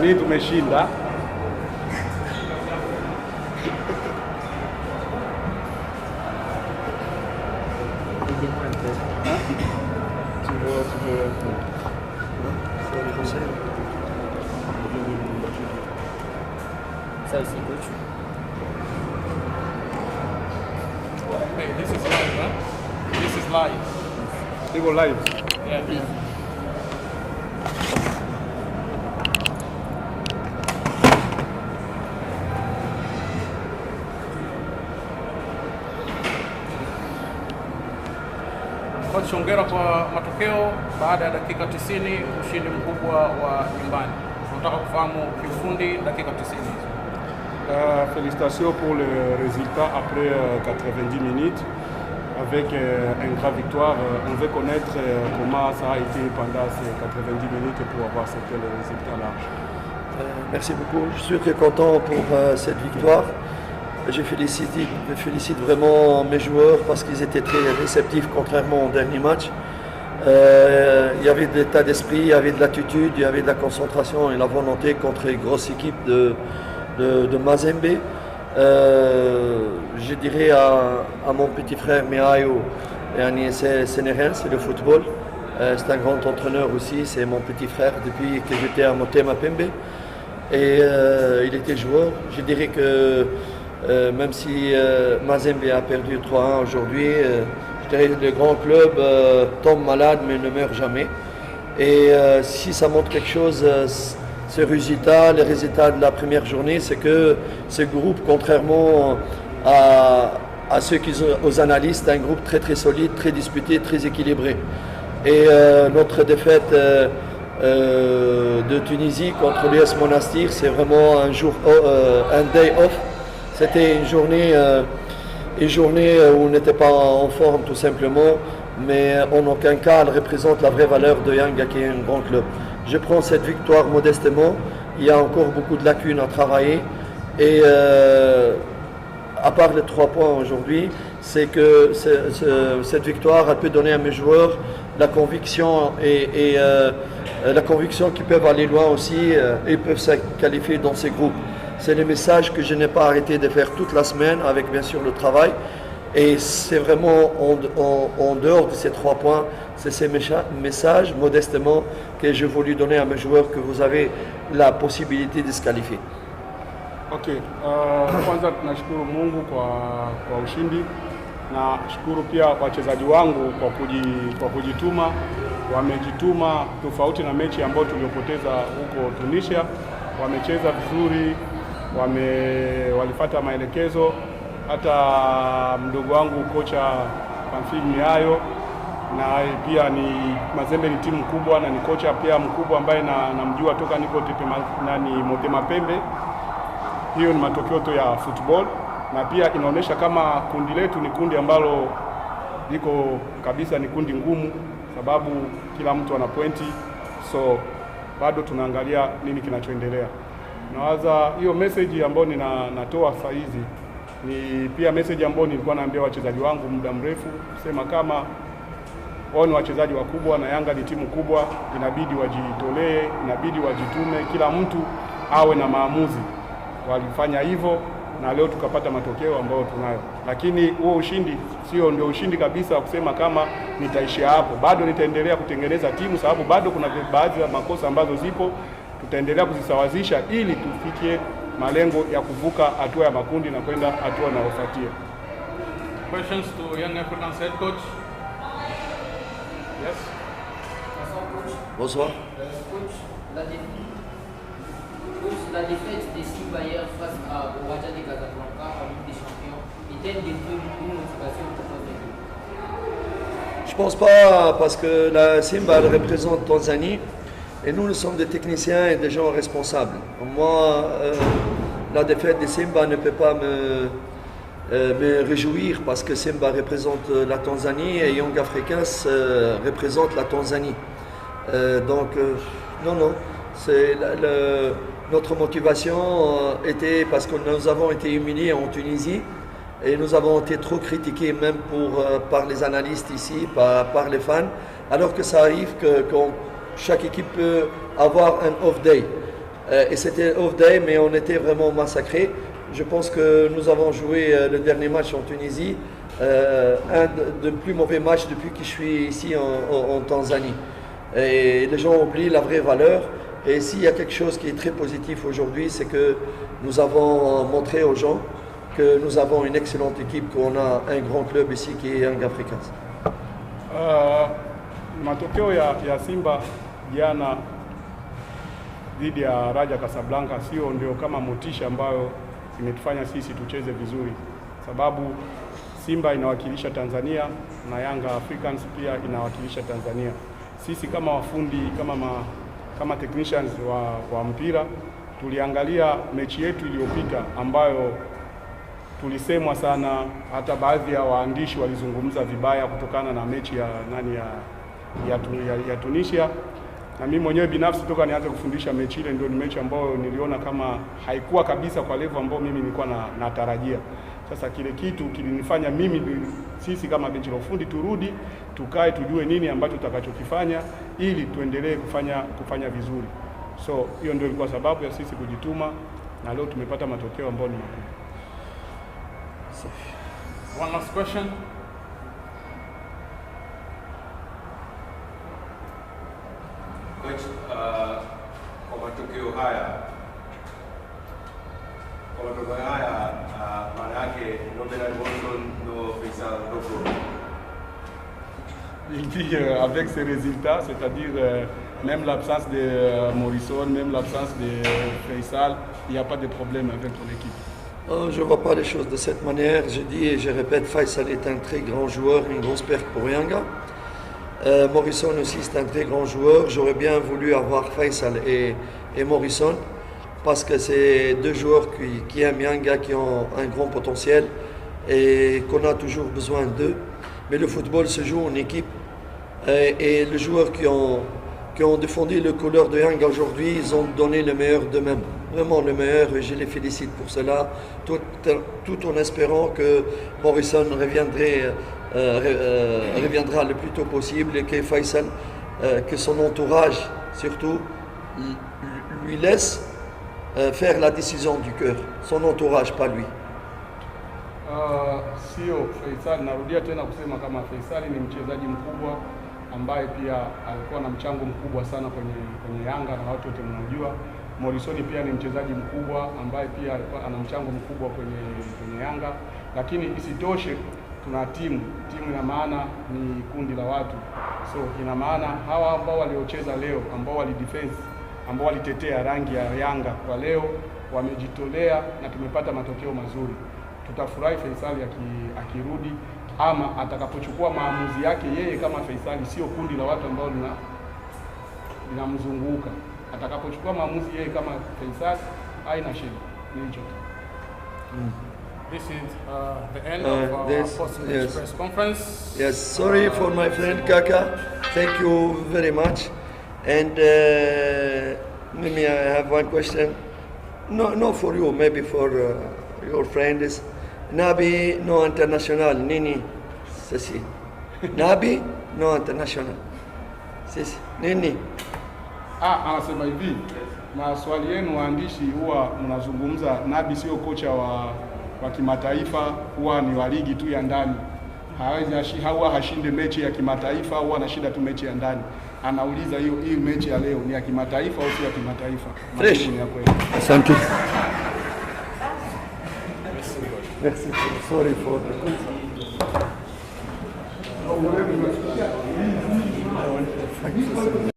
Tanzania tumeshinda. Ça aussi, coach. Hey, this is live, huh? This is live. They go live. Yeah. Coach, hongera kwa matokeo baada ya dakika 90, ushindi mkubwa wa nyumbani. Tunataka kufahamu kiufundi dakika 90. Félicitations pour le résultat après 90 minutes. Avec une grande victoire, on veut connaître comment ça a été pendant ces 90 minutes pour avoir ce résultat large. Merci beaucoup. Je suis très content pour cette victoire. Je félicite vraiment mes joueurs parce qu'ils étaient très réceptifs contrairement au dernier match. Il y avait de l'état d'esprit, il y avait de l'attitude, il y avait de la concentration et la volonté contre les grosses équipes de Mazembe. Je dirais à mon petit frère Mihayo, c'est le football. C'est un grand entraîneur aussi, c'est mon petit frère depuis que j'étais à Motema Pembe. Et il était joueur. Je dirais que même si Mazembe a perdu 3-1 aujourd'hui, je dirais que le grand club tombe malade mais ne meurt jamais. Et si ça montre quelque chose, ce résultat, les résultats de la première journée, c'est que ce groupe, contrairement à ceux aux analystes, un groupe très très solide, très disputé, très équilibré. Et notre défaite de Tunisie contre l'US Monastir, c'est vraiment un day off. C'était une journée où on n'était pas en forme tout simplement, mais en aucun cas elle représente la vraie valeur de Yanga qui est un grand club. Je prends cette victoire modestement, il y a encore beaucoup de lacunes à travailler et à part les 3 points aujourd'hui, c'est que cette victoire elle peut donner à mes joueurs la conviction et la conviction qu'ils peuvent aller loin aussi et peuvent se qualifier dans ces groupes. C'est le message que je n'ai pas arrêté de faire toute la semaine avec bien sûr le travail. Et c'est vraiment en dehors de ces 3 points, c'est ces messages modestement que je voulais donner à mes joueurs que vous avez la possibilité de se qualifier. Okay, kwanza tunashukuru Mungu kwa ushindi na shukuru pia wachezaji wangu kwa kujituma. Wamejituma tofauti na mechi ambayo tuliopoteza huko Tunisia. Wamecheza vizuri, walifuata maelekezo. Hata mdogo wangu kocha Pamphile Mihayo na pia ni Mazembe ni timu kubwa na ni kocha pia mkubwa ambaye namjua toka niko Motema Pembe. Hiyo ni matokeo tu ya football na pia inaonyesha kama kundi letu ni kundi ambalo liko kabisa, ni kundi ngumu sababu kila mtu ana pointi, so bado tunaangalia nini kinachoendelea. Nawaza hiyo message ambayo natoa saa hizi ni pia message ambayo nilikuwa naambia wachezaji wangu muda mrefu, kusema kama wao ni wachezaji wakubwa na Yanga ni timu kubwa, inabidi wajitolee, inabidi wajitume, kila mtu awe na maamuzi. Walifanya hivyo na leo tukapata matokeo ambayo tunayo, lakini huo ushindi sio ndio ushindi kabisa kusema kama nitaishia hapo. Bado nitaendelea kutengeneza timu sababu bado kuna baadhi ya makosa ambazo zipo, tutaendelea kuzisawazisha ili tufikie malengo ya kuvuka hatua ya makundi na kwenda hatua inayofuatia. Questions to Young Africans head coach? Yes. Bonsoir. Coach, la défaite des Simba hier face au Raja de Casablanca en Ligue des Champions est-elle une motivation pour votre équipe? Je pense pas parce que la Simba elle représente Tanzanie. Et nous sommes des techniciens et des gens responsables. Moi, la défaite de Simba ne peut pas me réjouir parce que Simba représente la Tanzanie et Young Africans représente la Tanzanie. Non, c'est notre motivation était parce que nous avons été humiliés en Tunisie et nous avons été trop critiqués même par les analystes ici, par les fans, alors que ça arrive que chaque équipe peut avoir un off day. Et c'était off day, mais on était vraiment massacrés. Je pense que nous avons joué le dernier match en Tunisie, un des plus mauvais matchs depuis que je suis ici en Tanzanie. Et les gens oublient la vraie valeur. Et s'il y a quelque chose qui est très positif aujourd'hui, c'est que nous avons montré aux gens que nous avons une excellente équipe, qu'on a un grand club ici qui est Young Africans. Matokeo ya Simba jana dhidi ya Raja Casablanca sio ndio kama motisha ambayo imetufanya sisi tucheze vizuri, sababu Simba inawakilisha Tanzania na Young Africans pia inawakilisha Tanzania. Sisi kama wafundi kama technicians wa mpira tuliangalia mechi yetu iliyopita ambayo tulisemwa sana, hata baadhi ya waandishi walizungumza vibaya kutokana na mechi ya Tunisia. Na mimi mwenyewe binafsi toka nianze kufundisha mechi ile ndio ni mechi ambayo niliona kama haikuwa kabisa kwa level ambayo mimi nilikuwa natarajia. Sasa kile kitu kilinifanya sisi kama benchi la ufundi turudi, tukae tujue nini ambacho tutakachokifanya ili tuendelee kufanya vizuri. So hiyo ndio ilikuwa sababu ya sisi kujituma na leo tumepata matokeo ambayo ni makubwa. One last question. Coach, kwa matokeo haya maana yake no Bernard Morrison, no Faisal Doko. Il dit avec ces résultats, c'est-à-dire même l'absence de Morrison, même l'absence de Faisal, il n'y a pas de problème avec ton équipe. Je ne vois pas les choses de cette manière. Je dis et je répète, Faisal est un très grand joueur, une grosse perte pour Yanga. Morrison aussi c'est un très grand joueur. J'aurais bien voulu avoir Faisal et Morrison parce que c'est deux joueurs qui aiment Yanga, qui ont un grand potentiel et qu'on a toujours besoin d'eux. Mais le football se joue en équipe et les joueurs qui ont défendu le couleur de Yanga aujourd'hui, ils ont donné le meilleur d'eux-mêmes. Vraiment le meilleur et je les félicite pour cela, tout en espérant que Morrison reviendra le plus tôt possible et que Faisal, que son entourage surtout, lui laisse faire la décision du cœur. Son entourage, pas lui. Sio Faisal, narudia tena kusema kama Faisal ni mchezaji mkubwa ambaye pia alikuwa na mchango mkubwa sana kwenye Yanga na watu wote mnajua. Morrison pia ni mchezaji mkubwa ambaye pia alikuwa ana mchango mkubwa kwenye Yanga, lakini isitoshe tuna timu ina maana ni kundi la watu. So ina maana hawa ambao waliocheza leo, ambao walidefense, ambao walitetea rangi ya Yanga kwa leo wamejitolea na tumepata matokeo mazuri. Tutafurahi Faisal akirudi ama atakapochukua maamuzi yake yeye kama Faisal, sio kundi la watu ambao linamzunguka. Atakapochukua maamuzi yeye kama Faisal, haina shida. Ni hicho. This is the end of our post-match press conference. Yes, sorry for my friend Kaka. Thank you very much. And maybe I have one question. No for you, maybe for your friend is Nabi no international. Nini? Sisi. Nabi no international. Sisi. Nini? Anasema hivi, maswali yenu waandishi huwa mnazungumza Nabi sio kocha wa kimataifa, huwa ni wa ligi tu ya ndani. Huwa hashinde mechi ya kimataifa, huwa anashinda tu mechi ya ndani. Anauliza hii mechi ya leo ni ya kimataifa au si ya kimataifa? Fresh. Asante. Merci. Sorry for the